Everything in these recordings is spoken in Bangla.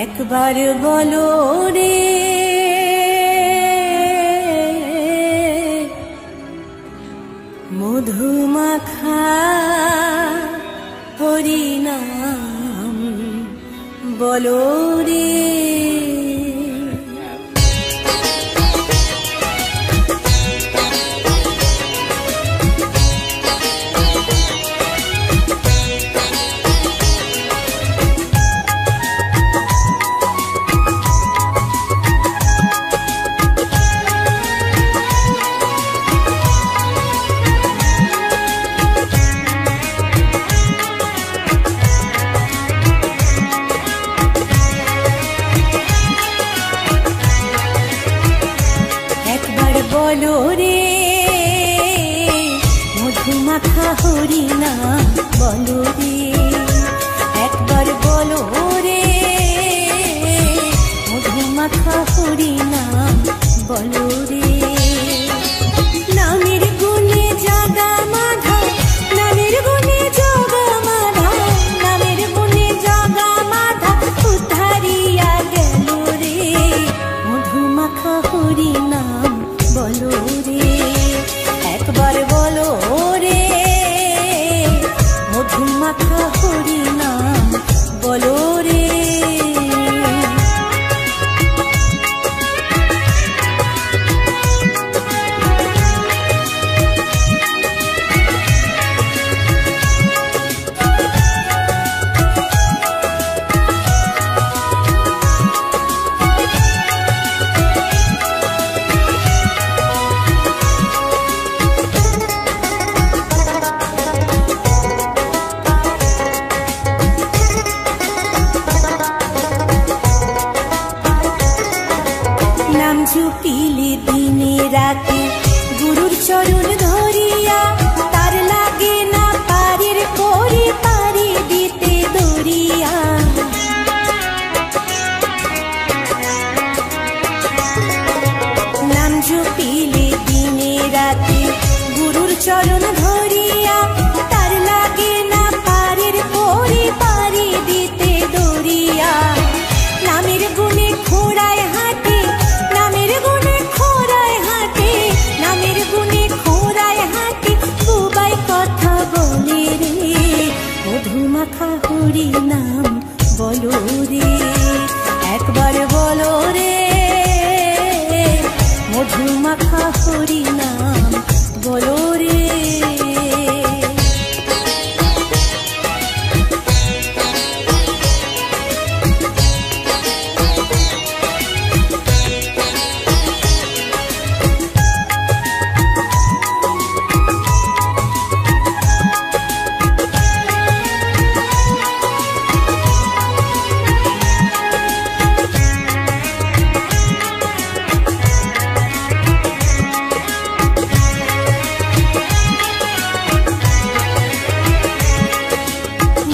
একবার বলো রে মধুমাখা হরিনাম বলো রে। বলো রে মধুমাখা হরিনাম বলো রে, একবার বলো রে মধুমাখা হরিনাম বলো রে। নামের গুণে জাগা মাধা, নামের গুণে জগা মাধা, নামের গুণে জগা মাধা উদ্ধারিয়া গেল রে মধুমাখা হরিনাম বলো রে, একবার বলো রে মধুমাখা হরিনাম বলো রে। নাম ঝুঁকিলে দিনে রাতে গুরুর চরণ ধরিয়া, তার লাগে না পারের করে পারি দিতে দরিয়া। নাম ঝুঁকিলে দিনে রাতে গুরুর চরণ ধরিয়া, তার লাগে না পারের করে পারি দিতে দরিয়া। নামের গুণে খোড়ায় হাতে, নামের গুণে খোড়ায় হাতে, নামের গুণে খোড়ায় হাতে বুবাই কথা বলে রে মধুমাখা হরিনাম বলো রে, একবার বলো রে মধুমাখা হরিনাম বলো রে।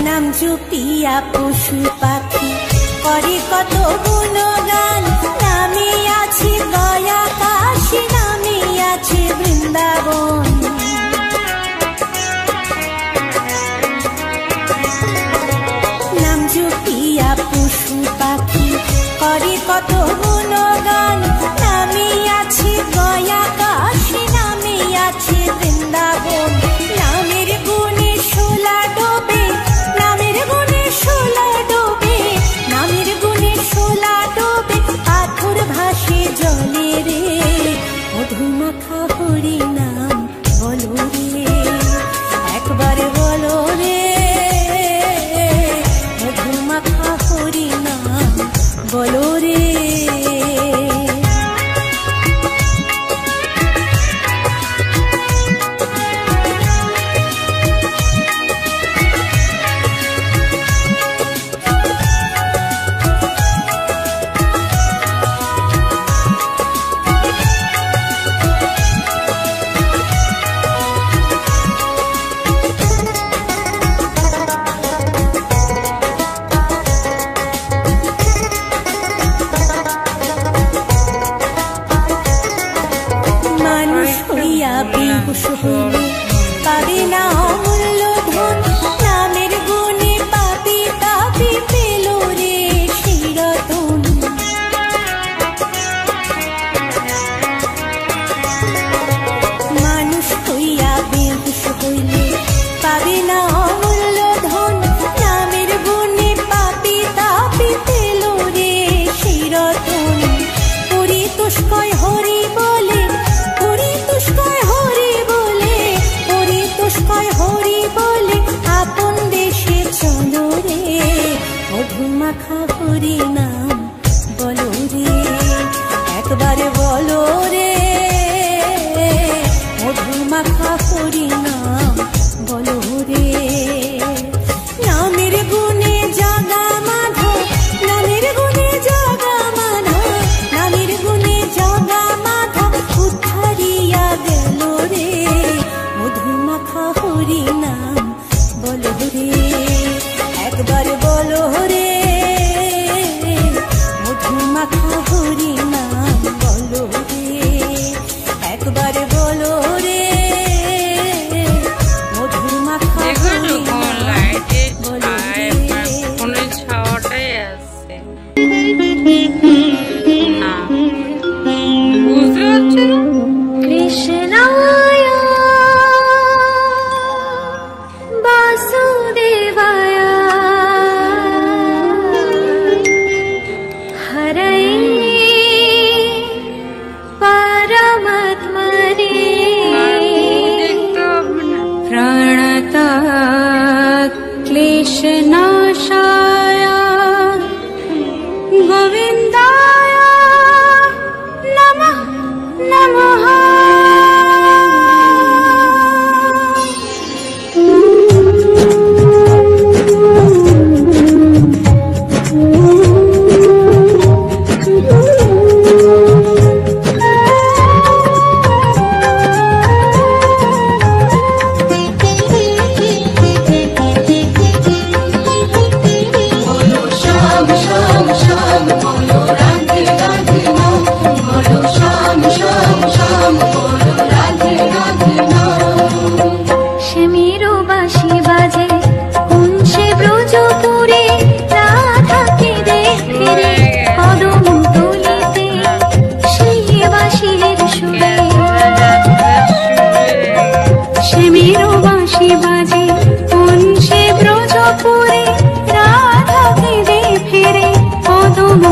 নাম জপিয়া পশু পাখি করে কত গুণগান, নামে আছে গয়া কাশী, নামে আছে বৃন্দাবন। নাম জপিয়া পশু পাখি করে কত গুণগান, নামে আছে গয়া কাশী, নামে আছে বৃন্দাবন। নামের গুণে শোলা ডোবে, নামের গুণে শোলা ডোবে, নামের গুণে শোলা ডোবে, পাথর ভাসে জলে রে মধুমাখা হরিনাম বলো রে, একবার বলো রে মধুমাখা হরিনাম বলো রে। বেহুশ হলে পাবে না অমূল্য ধন, নামের গুণে পাপি তাপি পেল রে শিরত মাখা হরি নাম বলো রে, একবারে বলো রে, মধু মাখা হরি নাম বলো রে। নামের গুণে জাগা মাধব, নামের গুণে জাগা মাধব, নামের গুণে জাগা মাধব উদ্ধারিয়া গেল রে, মধু মাখা হরি নাম বলো রে, একবার বলো রে, মধু মাখা হরি নাম বলো রে, একবার বলো রে, মধু মাখা হরি নাম বলো রে। ফোনের ছাওয়াটাই আছে না, বুঝতে পারছি না। কৃষ্ণায় বাসুদেবায় হরয়ে পরমাত্মনে প্রণতাৎ ক্লেশনাশায় গোবিন্দায় নমঃ নমঃ। রাধা কে দে ফিরে কদম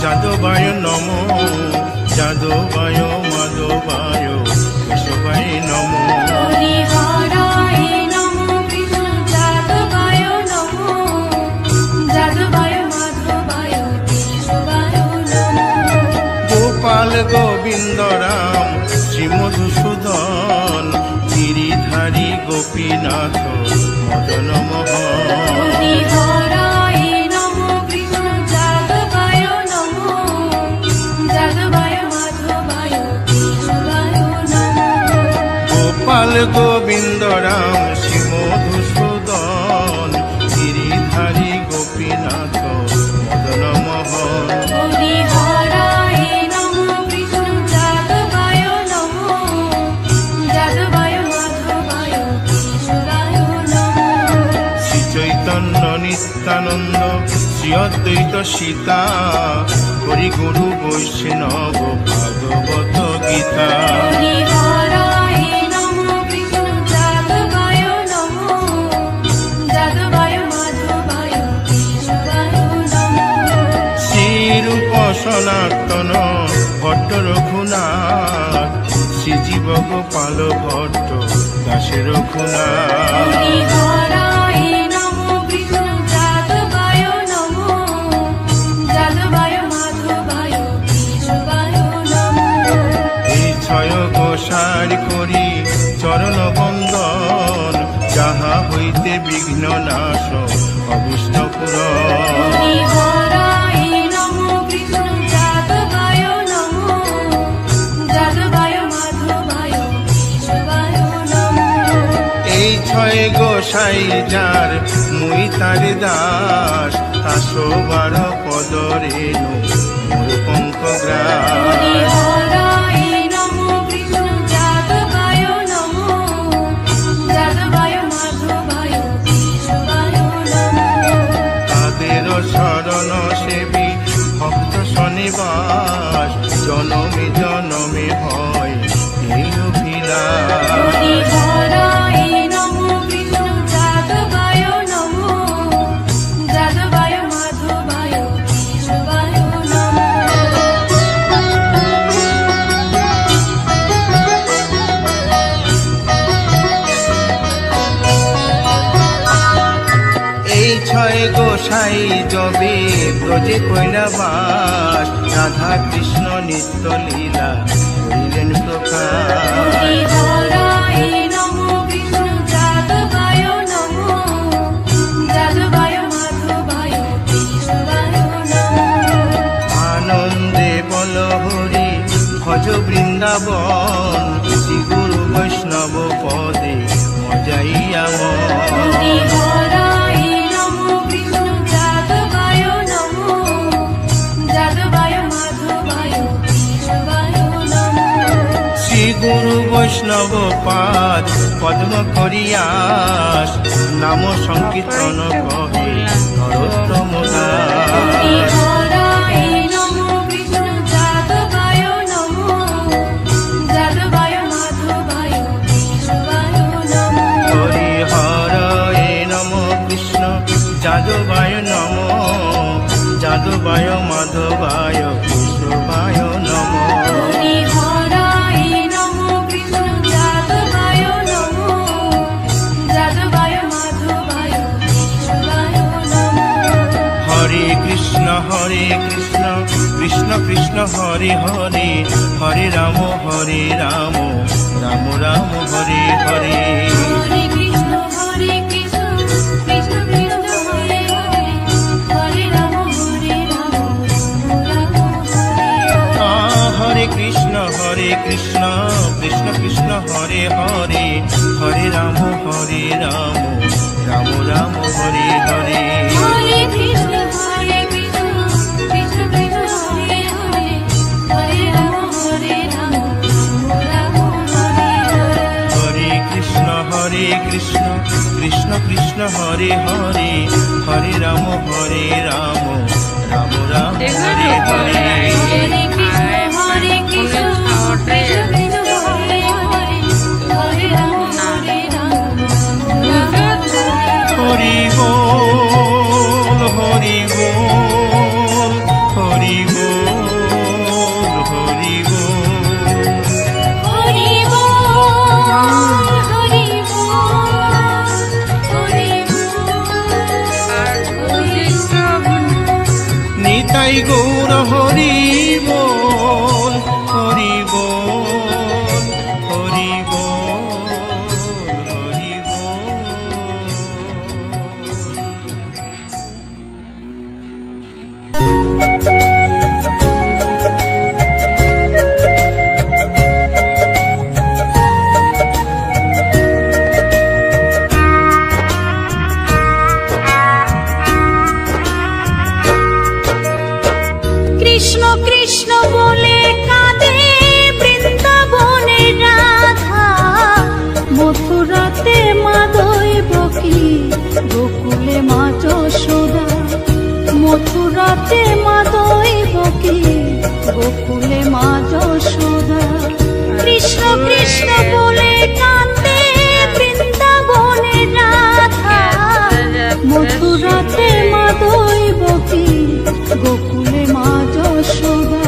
যাদবায় নমো যাদবায় মাধবায় কেশবায় নমো হরি হরায় নমো কৃষ্ণ যাদবায় নমো যাদবায় মাধবায় কেশবায় নমো গোপাল গোবিন্দ রাম শ্রী মধুসূদন গিরিধারী গোপীনাথ মদন মোহন হরি হরায় নমো কৃষ্ণ যাদবায় নমো যাদবায় মাধবায় কেশবায় নমো গোপাল গোবিন্দ রাম শ্রী মধুসূদন গিরিধারী গোপীনাথ মদন মোহন হরি হরায় নমো কৃষ্ণ যাদবায় নমো যাদবায় মাধবায় কেশবায় নমো শ্রী চৈতন্য নিত্যানন্দ শ্রী অদ্বৈত সীতা হরি গুরু বৈষ্ণব ভাগবত গীতা হরি হরায় নমো কৃষ্ণ যাদবায় নমো যাদবায় মাধবায় কেশবায় নমো শ্রীরূপ সনাতন ভট্ট রঘুনাথ শ্রীজীব গোপাল ভট্ট দাসে রঘুনাথ হরি হরায় নমো কৃষ্ণ যাদবায় নমো যাদবায় মাধবায় কেশবায় নমো এই ছয় গোসার করি চরণ বন্দন যাহা হইতে বিঘ্ন নাশ অবিষ্ণ পুরন হরি হরায় নমো কৃষ্ণ যাদবায় নমো যাদবায় মাধবায় কেশবায় নমো এই ছয় গোসাই যার মুই তার দাস 112 পদ রেণু মোর পঙ্ক হরি গ্রাস হরায় নমো কৃষ্ণ যাদবায় নমো যাদবায় মাধবায় কেশবায় নমো তাদের শরণ সেবী ভক্ত শনিবাস জনমে জনমে হয় এই অভিলাষ হরি হরায় নমো কৃষ্ণ যাদবায় নমো যাদবায় মাধবায় কেশবায় নমো এই ছয় গোসাই যবে ব্রজে কৈলাবাস রাধা কৃষ্ণ নিত্য লীলা করিলেন প্রকাশ হরি হরায় নমো কৃষ্ণ যাদবায় নমো যাদবায় মাধবায় কেশবায় নমো আনন্দে বল হরি ভজ বৃন্দাবন শ্রী গুরু বৈষ্ণব পদে মজাইয়া হরি মন হরায় নমো কৃষ্ণ যাদবায় নমো যাদবায় মাধবায় কেশবায় নমো শ্রী গুরু বৈষ্ণব পাদ পদ্ম করিয়াস নাম সংকীর্তন কহে নরোত্তম হরি দাস হরায় নমো কৃষ্ণ যাদবায় নমো যাদবায় মাধবায় কেশবায় নমো হরি হরে নম কৃষ্ণ যাদবায় নম যাদবায় মাধবায় কেশবায় নম হরি হরায় নমো কৃষ্ণ যাদবায় নমো যাদবায় মাধবায় কেশবায় নমো হরে কৃষ্ণ কৃষ্ণ কৃষ্ণ হরে হরে হরে রাম রাম রাম হরে হরে হরে কৃষ্ণ কৃষ্ণ কৃষ্ণ হরে হরে হরে রাম রাম হরে হরে হরে কৃষ্ণ কৃষ্ণ কৃষ্ণ হরে হরে হরে রাম রাম রাম হরে হরে হরে কৃষ্ণ কৃষ্ণ কৃষ্ণ কৃষ্ণ হরে হরে হরে রাম রাম হরে হরে হরে কৃষ্ণ কৃষ্ণ কৃষ্ণ হরে হরে হরে রাম রাম রাম হরে হরে হরে কৃষ্ণ কৃষ্ণ কৃষ্ণ হরে হরে হরে রাম হরি বল হরি বল হরি বল কৃষ্ণ কৃষ্ণ বলে কাঁদে বৃন্দাবনে রাধা, মথুরাতে মা দৈবকী, গোকুলে মা যশোদা। মথুরাতে মা দৈবকী, গোকুলে মা যশোদা। কৃষ্ণ কৃষ্ণ বলে কাঁদে বৃন্দাবনে রাধা, মথুরাতে মা দৈবকী, গোকুলে মা যশোদা।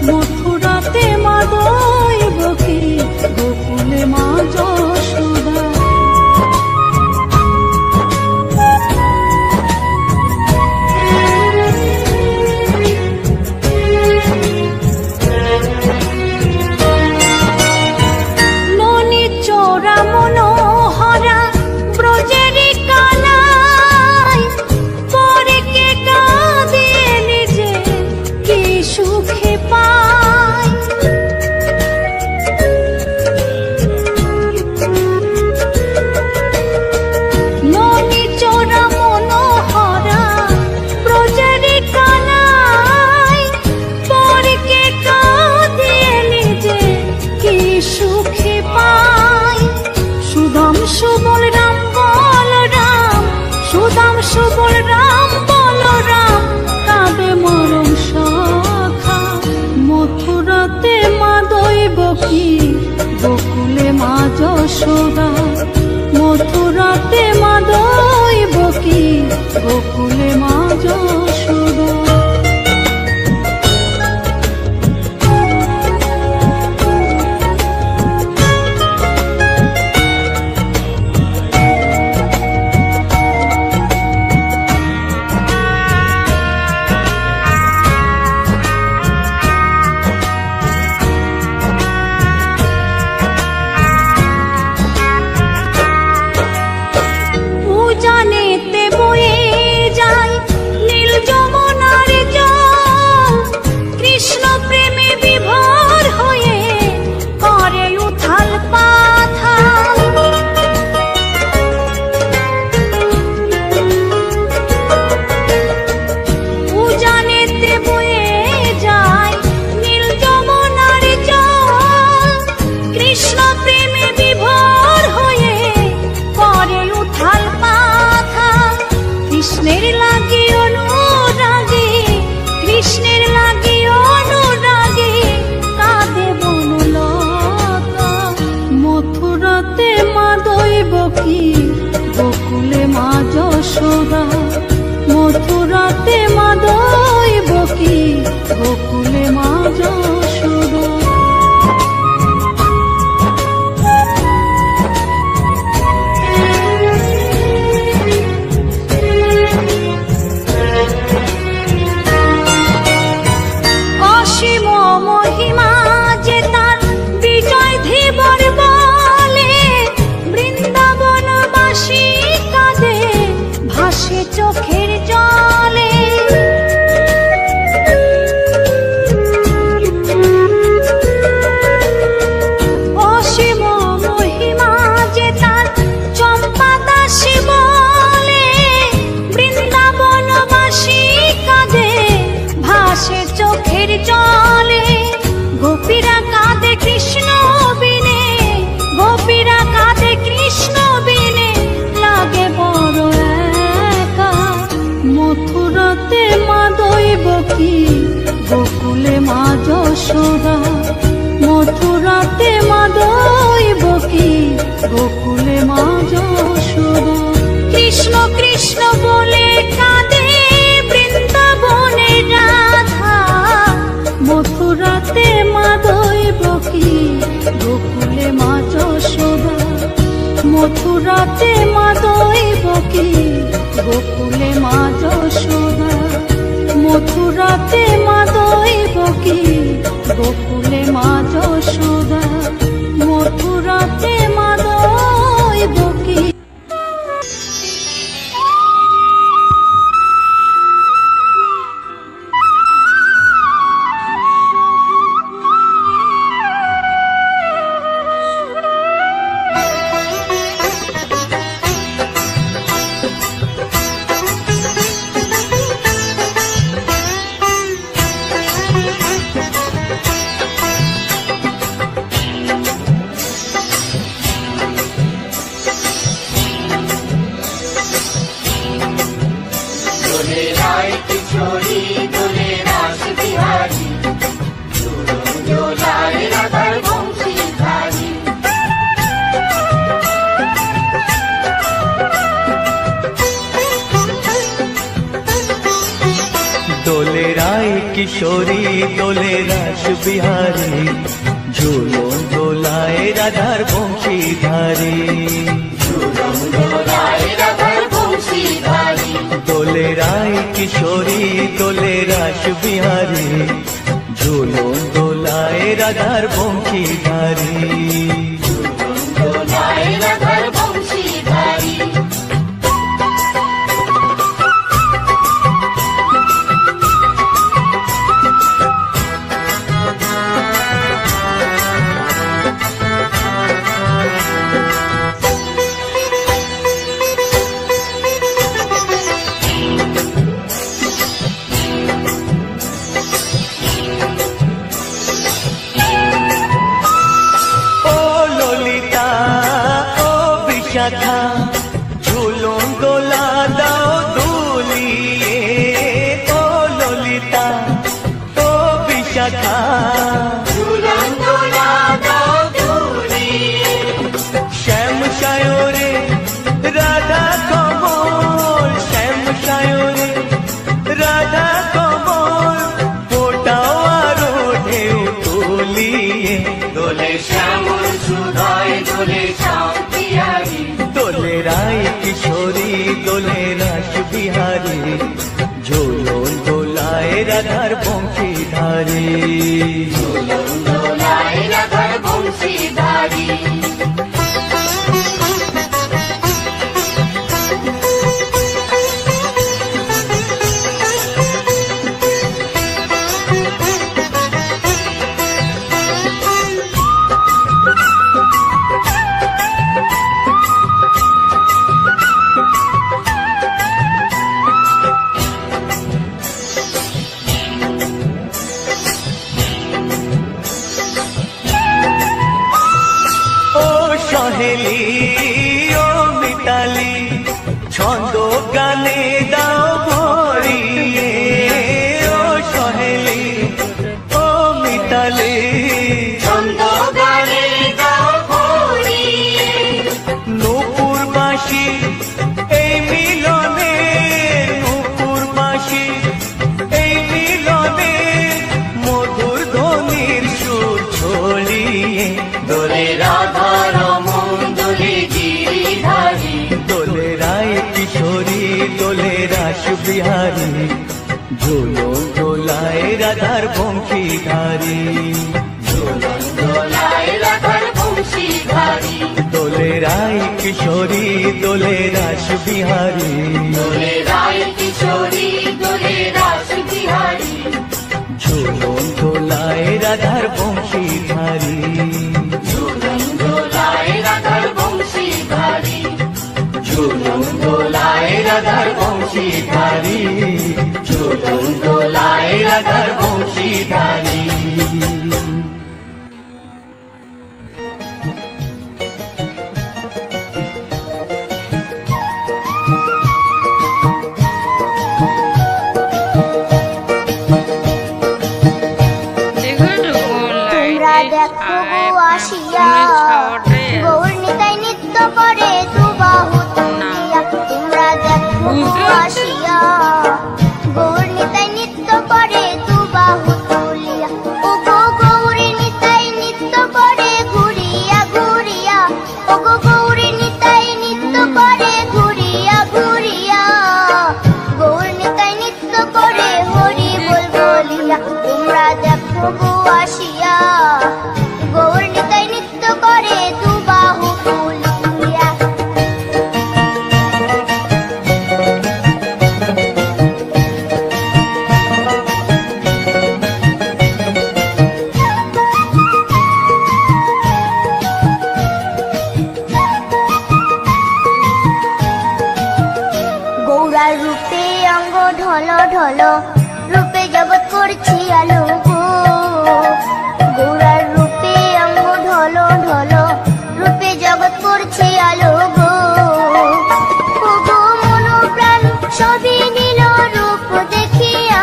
মথুরাতে মা দৈবকী, গোকুলে মা যশোদা। ননি চোরা মনোহরা ব্রজেরি কানাই, পরে কে কাঁদিয়ে নিজে কি সুখে পায়। ননি চোরা মনোহরা ব্রজেরি কানাই, পরে কে কাঁদিয়ে নিজে কি সুখে পায়। সুদাম সুবল রাম বলরাম, সুদাম সুবল রাম বলরাম, কাঁদে মরম সখা। মথুরাতে মা দৈবকী, গোকুলে মা যশোদা। মথুরাতে মা দৈবকী, গোকুলে মা যশোদা। উজানেতে বয়ে যায় নীল যমুনার জল, কৃষ্ণ প্রেমে বিভোর হয়ে করে উথাল পাথাল। উজানেতে বয়ে যায় নীল যমুনার জল, কৃষ্ণ প্রেমে বিভোর হয়ে করে উথাল পাথাল। কৃষ্ণের লাগি অনুরাগী, কৃষ্ণের লাগি অনুরাগী, কাঁদে বনলতা। মথুরাতে মা দৈবকী, গোকুলে মা যশোদা। মথুরাতে মা দৈবকী, গোকুলে মা যশোদা। অসীম মহিমা যে তার বিজয় ধীবর বলে, বৃন্দাবনবাসী কাঁদে ভাসে চোখের জলে। অসীম মহিমা যে তার চম্পা দাসী বলে, বৃন্দাবনবাসী কাঁদে ভাসে চোখের জলে। গোপীরা কাঁদে কৃষ্ণ বিনে, গোপীরা কাঁদে কৃষ্ণ বিনে, লাগে বড় একা। মথুরাতে মা দৈবকী, গোকুলে মা যশোদা। মথুরাতে মা দৈবকী, গোকুলে মা যশোদা। কৃষ্ণ কৃষ্ণ বলে কাঁদে বৃন্দাবনে রাধা, মথুরাতে মা দৈবকী, গোকুলে মা যশোদা। মথুরাতে মা দৈবকী, গোকুলে মা যশোদা। মথুরাতে মা দৈবকী, গোকুলে মা যশোদা। মথুরাতে মা দৈবকী। কিশোরী দোলে রাস বিহারী, ঝুলন দোলায় রাধার বংশীধারী। দোলে রায় কিশোরী দোলে রাস বিহারী, ঝুলন দোলায় রাধার বংশীধারী। ঝুলন দোলা দাও দুলিয়ে, ও ললিতা ও বিশাখা। শ্যাম সায়রে রাধা কমল, শ্যাম সায়রে রাধা কমল, ফোটাও আরো ঢেউ তুলিয়ে। দোলে শ্যামল সুধায় দোলে শান্তি, দোলে রায় কিশোরী দোলে রাস বিহারী, ঝুলন দোলায় রাধার বংশীধারী। সহেলি ও মিতালি, ছন্দ গানে দাও ভরিয়ে, ও সহেলি ও মিতালি, ছন্দ গানে দাও ভরিয়ে। নূপুর বাঁশি এই মিলনে, নূপুর বাঁশি এই মিলনে, মধুর ধ্বনির সুর ছড়িয়ে। দোলে রাধা দোলে রায় কিশোরী দোলে রাস বিহারী, ঝুলন দোলায় রাধার বংশীধারী। দোলে রায় কিশোরী দোলে রাস বিহারী, ঝুলন দোলায় রাধার বংশীধারী। ঝুলন দোলায় রাধার বংশীধারী, ঝুলন দোলায় রাধার বংশীধারী, ঝুলন দোলায় রাধার বংশীধারী। তোমরা দেখো গো আসিয়া, গৌর নিতাই নৃত্য করে দুবাহু তুলিয়া। তোমরা দেখো গো আসিয়া, গৌর নিতাই নৃত্য করে দুবাহু তুলিয়া। ও গো গৌরী নিতাই নৃত্য করে ঘুরিয়া ঘুরিয়া, ও গো গৌরী নিতাই নৃত্য করে ঘুরিয়া ঘুরিয়া। গৌর নিতাই নৃত্য করে হরি বল বলিয়া। তোমরা দেখো গো আসিয়া, গৌর নিতাই নৃত্য করে দুবাহু তুলিয়া। গৌরার রূপে অঙ্গ ঢল ঢল, রূপে জগৎ করছি আলো গো। গৌরার রূপে অঙ্গ ঢল ঢল, রূপে জগৎ করছি আলো গো। ও গো মন প্রাণ সবই নীল রূপ দেখিয়া,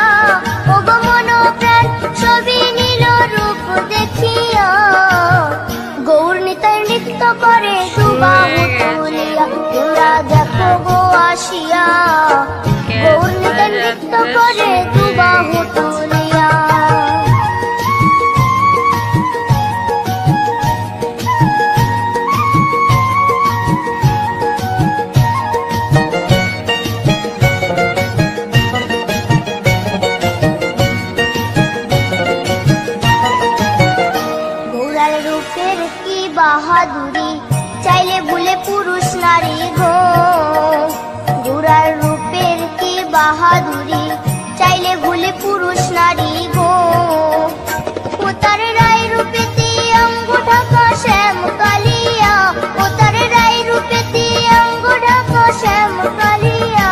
ও গো মন প্রাণ সবই নীল রূপ দেখিয়া। গৌর নিতাই নৃত্য করে দুবাহু তুলিয়া। তোমরা দেখো গো আসিয়া, গৌর নিতাই নৃত্য করে দুবাহু তুলিয়া। বাহাদুরি, চাইলে ভুলে পুরুষ নারী গো। গোরার রূপের কি বাহাদুরি, চাইলে ভুলে পুরুষ নারী গো। ও তার রায় রূপেতে অঙ্গ ঢাকা শ্যাম কালিয়া, ও তার রায় রূপেতে অঙ্গ ঢাকা শ্যাম কালিয়া।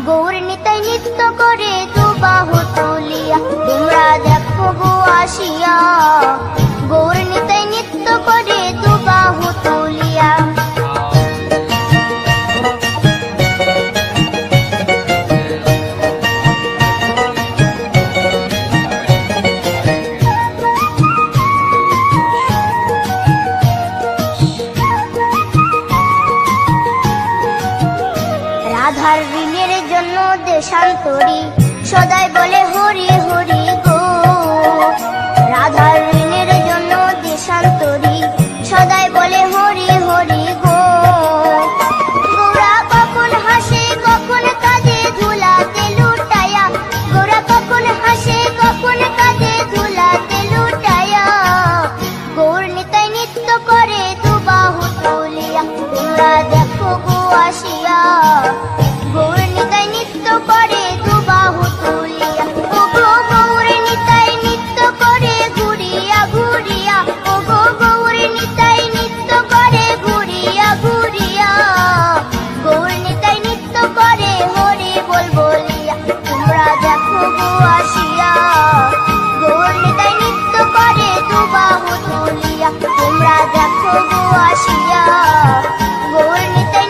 গৌর নিতাই নৃত্য করে দু বাহু তুলিয়া, তোমরা দেখো গো আসিয়া। গৌর নিতাই নৃত্য করে দু বাহু তুলিয়া। রাধার ঋণের জন্য দেশান্তরী, সদাই বলে হরি হরি গো। রাধার ঋণের জন্য দেশান্তরী, সদাই বলে হরি হরি গো। গোরা কখন হাসে কখন কাঁদে ধুলাতে লুটায়া, গোরা কখন হাসে কখন কাঁদে ধুলাতে লুটায়া। গৌর নিতাই নৃত্য করে দু বাহু তুলিয়া, তোমরা দেখো গো আসিয়া। গৌর নিতাই নৃত্য করে দু বাহু তুলিয়া, ও গো গৌর নিতাই নৃত্য করে ঘুরিয়া ঘুরিয়া, ও গো গৌর নিতাই নৃত্য করে ঘুরিয়া ঘুরিয়া। গৌর নিতাই নৃত্য করে হরি বল বলিয়া, তোমরা দেখো গো আসিয়া। গৌর নিতাই নৃত্য করে দু বাহু তুলিয়া, তোমরা দেখো গো আসিয়া। গৌর নিতাই